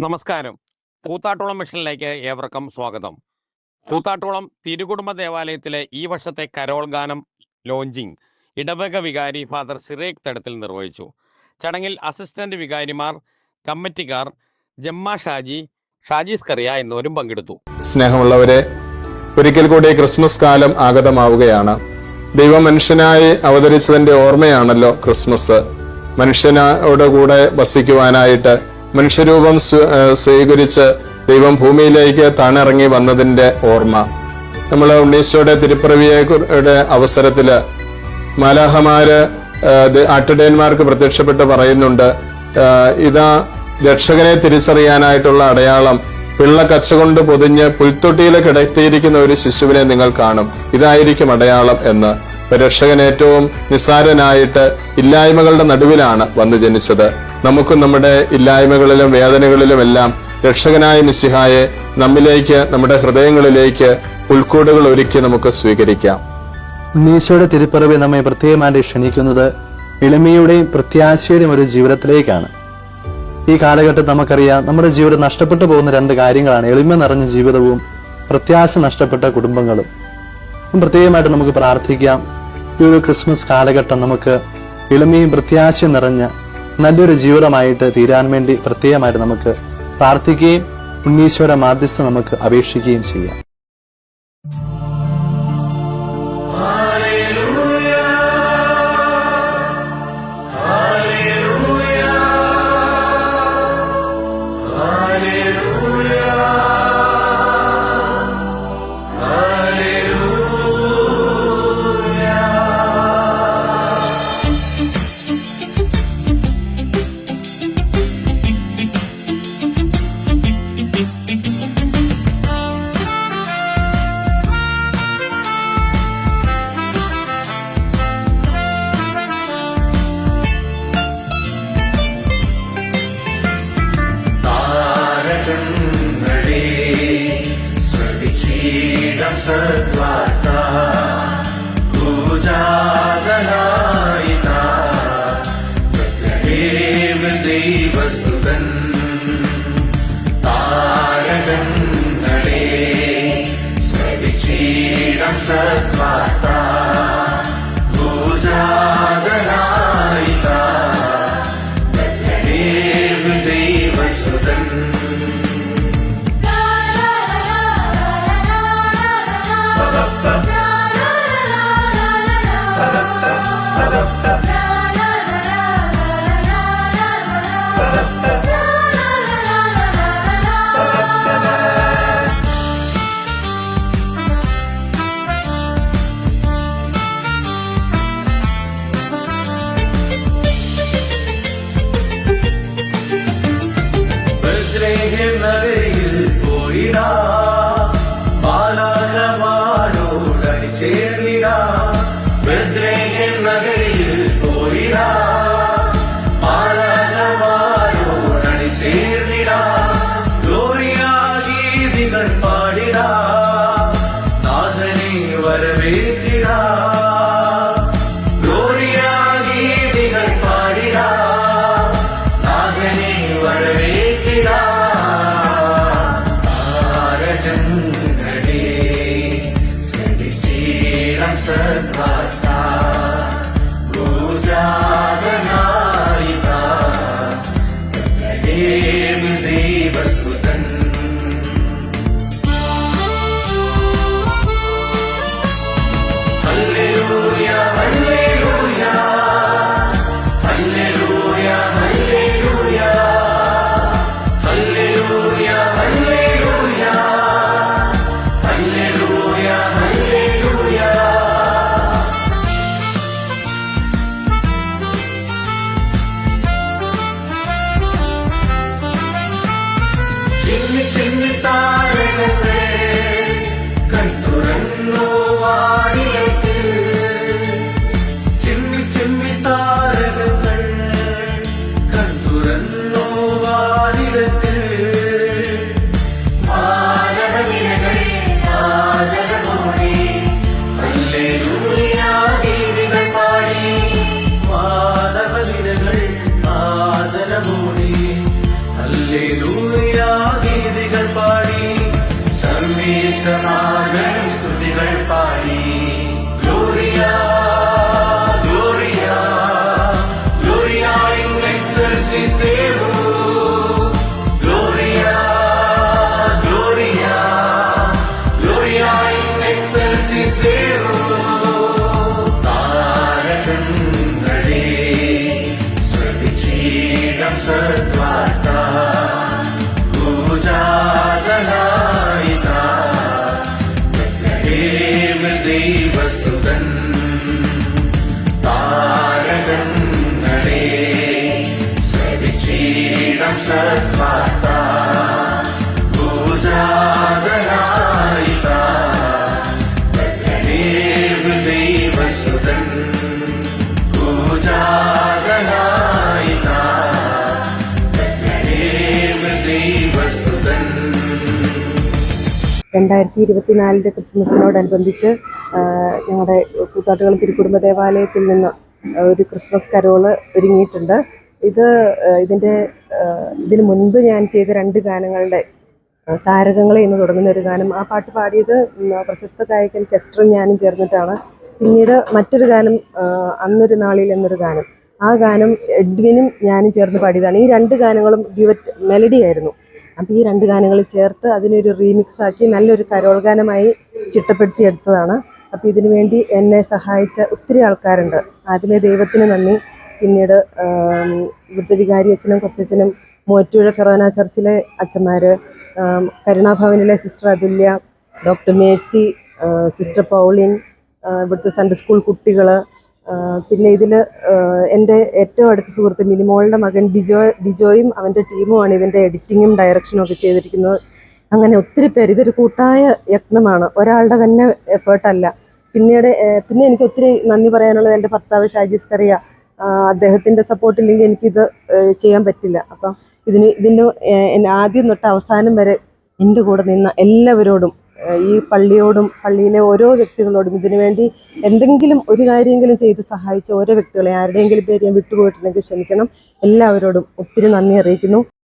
നമസ്കാരം. കൂത്താട്ടോളം മിഷനിലേക്ക് ഏവർക്കും സ്വാഗതം. കൂത്താട്ടോളം തിരുകുടുംബ ദേവാലയത്തിലെ ഈ വർഷത്തെ കരോൾ ഗാനം ലോഞ്ചിങ് ഇടവക വികാരി ഫാദർ സിറേഖ് തടത്തിൽ നിർവഹിച്ചു. ചടങ്ങിൽ അസിസ്റ്റന്റ് വികാരിമാർ, കമ്മിറ്റിക്കാർ, ജമ്മ ഷാജി സ്കറിയ എന്നിവരും പങ്കെടുത്തു. സ്നേഹമുള്ളവരെ, ഒരിക്കൽ കൂടി ക്രിസ്മസ് കാലം ആഗതമാവുകയാണ്. ദൈവം മനുഷ്യനായി അവതരിച്ചതിന്റെ ഓർമ്മയാണല്ലോ ക്രിസ്മസ്. മനുഷ്യനോട് കൂടെ വസിക്കുവാനായിട്ട് മനുഷ്യരൂപം സ്വീകരിച്ച് ദൈവം ഭൂമിയിലേക്ക് താണിറങ്ങി വന്നതിന്റെ ഓർമ്മ. നമ്മൾ ഉണ്ണീശോയുടെ തിരുപ്പിറവിയുടെ അവസരത്തില് മാലാഹമാര് ആട്ടിടയന്മാർക്ക് പ്രത്യക്ഷപ്പെട്ട് പറയുന്നുണ്ട്, ഇതാ രക്ഷകനെ തിരിച്ചറിയാനായിട്ടുള്ള അടയാളം, പിള്ള കച്ച കൊണ്ട് പൊതിഞ്ഞ് പുൽത്തൊട്ടിയിൽ കിടത്തിയിരിക്കുന്ന ഒരു ശിശുവിനെ നിങ്ങൾ കാണും, ഇതായിരിക്കും അടയാളം എന്ന്. രക്ഷകൻ ഏറ്റവും നിസ്സാരനായിട്ട് ഇല്ലായ്മകളുടെ നടുവിലാണ് വന്നു ജനിച്ചത്. നമുക്കും നമ്മുടെ ഇല്ലായ്മകളിലും വേദനകളിലും എല്ലാം രക്ഷകനായ മിശിഹായെ നമ്മിലേക്ക്, നമ്മുടെ ഹൃദയങ്ങളിലേക്ക് പുൽക്കൂടുകൾ ഒരുക്കി നമുക്ക് സ്വീകരിക്കാം. ഉണ്ണീശോയുടെ തിരുപ്പിറവി നമ്മെ പ്രത്യേകമായിട്ട് ക്ഷണിക്കുന്നത് എളിമയുടെയും പ്രത്യാശയുടെയും ഒരു ജീവിതത്തിലേക്കാണ്. ഈ കാലഘട്ടത്തിൽ നമുക്കറിയാം, നമ്മുടെ ജീവിതം നഷ്ടപ്പെട്ടു പോകുന്ന രണ്ട് കാര്യങ്ങളാണ്: എളിമ നിറഞ്ഞ ജീവിതവും പ്രത്യാശ നഷ്ടപ്പെട്ട കുടുംബങ്ങളും. പ്രത്യേകമായിട്ട് നമുക്ക് പ്രാർത്ഥിക്കാം, ഈ ഒരു ക്രിസ്മസ് കാലഘട്ടം നമുക്ക് എളിമയും പ്രത്യാശയും നിറഞ്ഞ നല്ലൊരു ജീവിതമായിട്ട് തീരാൻ വേണ്ടി പ്രത്യേകമായിട്ട് നമുക്ക് പ്രാർത്ഥിക്കുകയും ഉണ്ണീശോയുടെ മാധ്യസ്ഥ നമുക്ക് അപേക്ഷിക്കുകയും ചെയ്യാം. 2024 ക്രിസ്മസിനോടനുബന്ധിച്ച് ഞങ്ങളുടെ കൂത്താട്ടുകുളം തിരുക്കുടുംബ ദേവാലയത്തിൽ നിന്ന് ഒരു ക്രിസ്മസ് കരോള് ഒരുങ്ങിയിട്ടുണ്ട്. ഇതിന് മുൻപ് ഞാൻ ചെയ്ത 2 ഗാനങ്ങളുടെ താരകങ്ങളെ എന്ന് തുടങ്ങുന്ന ഒരു ഗാനം, ആ പാട്ട് പാടിയത് പ്രശസ്ത ഗായകൻ കെസ്റ്ററും ഞാനും ചേർന്നിട്ടാണ്. പിന്നീട് മറ്റൊരു ഗാനം അന്നൊരു നാളിൽ എന്നൊരു ഗാനം, ആ ഗാനം എഡ്വിനും ഞാനും ചേർന്ന് പാടിയതാണ്. ഈ 2 ഗാനങ്ങളും ഡ്യുവറ്റ് മെലഡി ആയിരുന്നു. അപ്പോൾ ഈ 2 ഗാനങ്ങൾ ചേർത്ത് അതിനൊരു റീമിക്സ് ആക്കി നല്ലൊരു കരോൾ ഗാനമായി ചിട്ടപ്പെടുത്തിയെടുത്തതാണ്. അപ്പോൾ ഇതിനു വേണ്ടി എന്നെ സഹായിച്ച ഒത്തിരി ആൾക്കാരുണ്ട്. ആദ്യമേ ദൈവത്തിന് നന്ദി, പിന്നീട് ഇവിടുത്തെ വികാരി അച്ഛനും കൊച്ചച്ഛനും, മൂവാറ്റുപുഴ ഫെറോന ചർച്ചിലെ അച്ഛന്മാർ, കരുണാഭവനിലെ സിസ്റ്റർ അതുല്യ, ഡോക്ടർ മേഴ്സി, സിസ്റ്റർ പൗളിൻ, ഇവിടുത്തെ സൺഡേ സ്കൂൾ കുട്ടികൾ, പിന്നെ ഇതിൽ എൻ്റെ ഏറ്റവും അടുത്ത സുഹൃത്ത് മിനിമോളുടെ മകൻ ഡിജോയും അവൻ്റെ ടീമുമാണ് ഇതിൻ്റെ എഡിറ്റിങ്ങും ഡയറക്ഷനും ഒക്കെ ചെയ്തിരിക്കുന്നത്. അങ്ങനെ ഒത്തിരി പേര്, ഇതൊരു കൂട്ടായ യത്നമാണ്, ഒരാളുടെ തന്നെ എഫേർട്ടല്ല. പിന്നെ എനിക്ക് ഒത്തിരി നന്ദി പറയാനുള്ളത് എൻ്റെ ഭർത്താവ് ഷാജി സ്കറിയ. അദ്ദേഹത്തിൻ്റെ സപ്പോർട്ടില്ലെങ്കിൽ എനിക്കിത് ചെയ്യാൻ പറ്റില്ല. അപ്പം ഇതിന് ആദ്യം തൊട്ട് അവസാനം വരെ എൻ്റെ കൂടെ നിന്ന എല്ലാവരോടും, ഈ പള്ളിയോടും പള്ളിയിലെ ഓരോ വ്യക്തികളോടും, ഇതിനുവേണ്ടി എന്തെങ്കിലും ഒരു കാര്യമെങ്കിലും ചെയ്ത് സഹായിച്ച ഓരോ വ്യക്തികളെ, ആരുടെയെങ്കിലും പേര് ഞാൻ വിട്ടുപോയിട്ടുണ്ടെങ്കിൽ ക്ഷമിക്കണം. എല്ലാവരോടും ഒത്തിരി നന്ദി അറിയിക്കുന്നു.